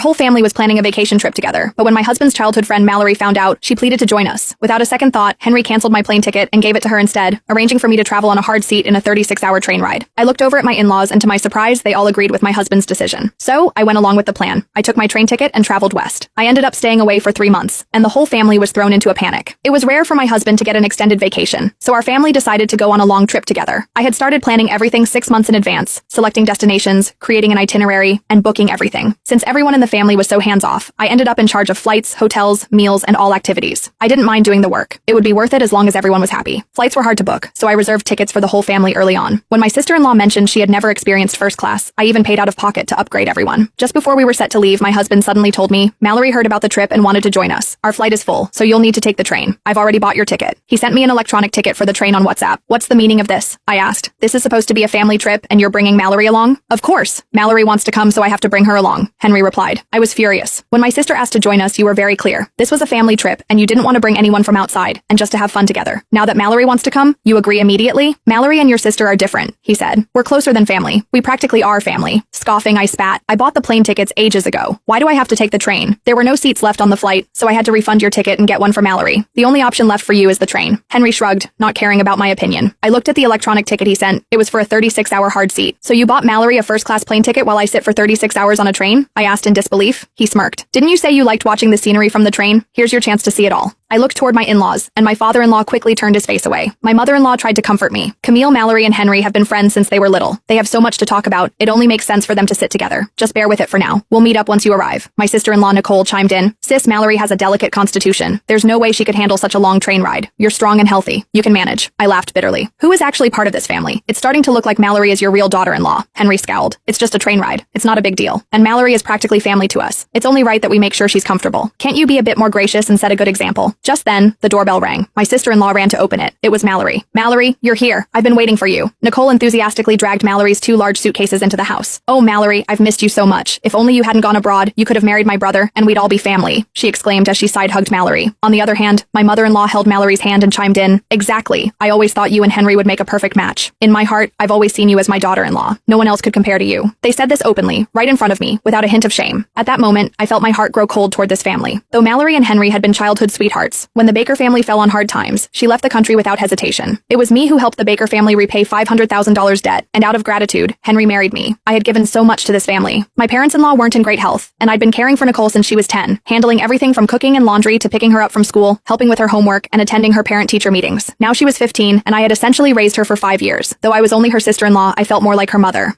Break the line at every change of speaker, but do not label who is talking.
Our whole family was planning a vacation trip together, but when my husband's childhood friend Mallory found out, she pleaded to join us. Without a second thought, Henry canceled my plane ticket and gave it to her instead, arranging for me to travel on a hard seat in a 36-hour train ride. I looked over at my in-laws, and to my surprise, they all agreed with my husband's decision. So, I went along with the plan. I took my train ticket and traveled west. I ended up staying away for 3 months, and the whole family was thrown into a panic. It was rare for my husband to get an extended vacation, so our family decided to go on a long trip together. I had started planning everything 6 months in advance, selecting destinations, creating an itinerary, and booking everything. Since everyone in the family was so hands-off, I ended up in charge of flights, hotels, meals, and all activities. I didn't mind doing the work. It would be worth it as long as everyone was happy. Flights were hard to book, so I reserved tickets for the whole family early on. When my sister-in-law mentioned she had never experienced first class, I even paid out of pocket to upgrade everyone. Just before we were set to leave, my husband suddenly told me, "Mallory heard about the trip and wanted to join us. Our flight is full, so you'll need to take the train. I've already bought your ticket." He sent me an electronic ticket for the train on WhatsApp. "What's the meaning of this?" I asked. "This is supposed to be a family trip, and you're bringing Mallory along?" "Of course. Mallory wants to come, so I have to bring her along," Henry replied. I was furious. "When my sister asked to join us, you were very clear. This was a family trip, and you didn't want to bring anyone from outside, and just to have fun together. Now that Mallory wants to come, you agree immediately?" "Mallory and your sister are different," he said. "We're closer than family. We practically are family." Scoffing, I spat. "I bought the plane tickets ages ago. Why do I have to take the train? There were no seats left on the flight, so I had to refund your ticket and get one for Mallory. The only option left for you is the train." Henry shrugged, not caring about my opinion. I looked at the electronic ticket he sent. It was for a 36-hour hard seat. "So you bought Mallory a first-class plane ticket while I sit for 36 hours on a train?" I asked in disbelief. He smirked. "Didn't you say you liked watching the scenery from the train? Here's your chance to see it all." I looked toward my in-laws, and my father-in-law quickly turned his face away. My mother-in-law tried to comfort me. "Camille, Mallory, and Henry have been friends since they were little. They have so much to talk about. It only makes sense for them to sit together. Just bear with it for now. We'll meet up once you arrive." My sister-in-law Nicole chimed in. "Sis, Mallory has a delicate constitution. There's no way she could handle such a long train ride. You're strong and healthy. You can manage." I laughed bitterly. "Who is actually part of this family? It's starting to look like Mallory is your real daughter-in-law." Henry scowled. "It's just a train ride. It's not a big deal. And Mallory is practically family to us. It's only right that we make sure she's comfortable. Can't you be a bit more gracious and set a good example?" Just then, the doorbell rang. My sister-in-law ran to open it. It was Mallory. "Mallory, you're here. I've been waiting for you." Nicole enthusiastically dragged Mallory's 2 large suitcases into the house. "Oh, Mallory, I've missed you so much. If only you hadn't gone abroad, you could have married my brother, and we'd all be family," she exclaimed as she side-hugged Mallory. On the other hand, my mother-in-law held Mallory's hand and chimed in, "Exactly. I always thought you and Henry would make a perfect match. In my heart, I've always seen you as my daughter-in-law. No one else could compare to you." They said this openly, right in front of me, without a hint of shame. At that moment, I felt my heart grow cold toward this family. Though Mallory and Henry had been childhood sweethearts, when the Baker family fell on hard times, she left the country without hesitation. It was me who helped the Baker family repay $500,000 debt, and out of gratitude, Henry married me. I had given so much to this family. My parents-in-law weren't in great health, and I'd been caring for Nicole since she was 10, handling everything from cooking and laundry to picking her up from school, helping with her homework, and attending her parent-teacher meetings. Now she was 15, and I had essentially raised her for 5 years. Though I was only her sister-in-law, I felt more like her mother.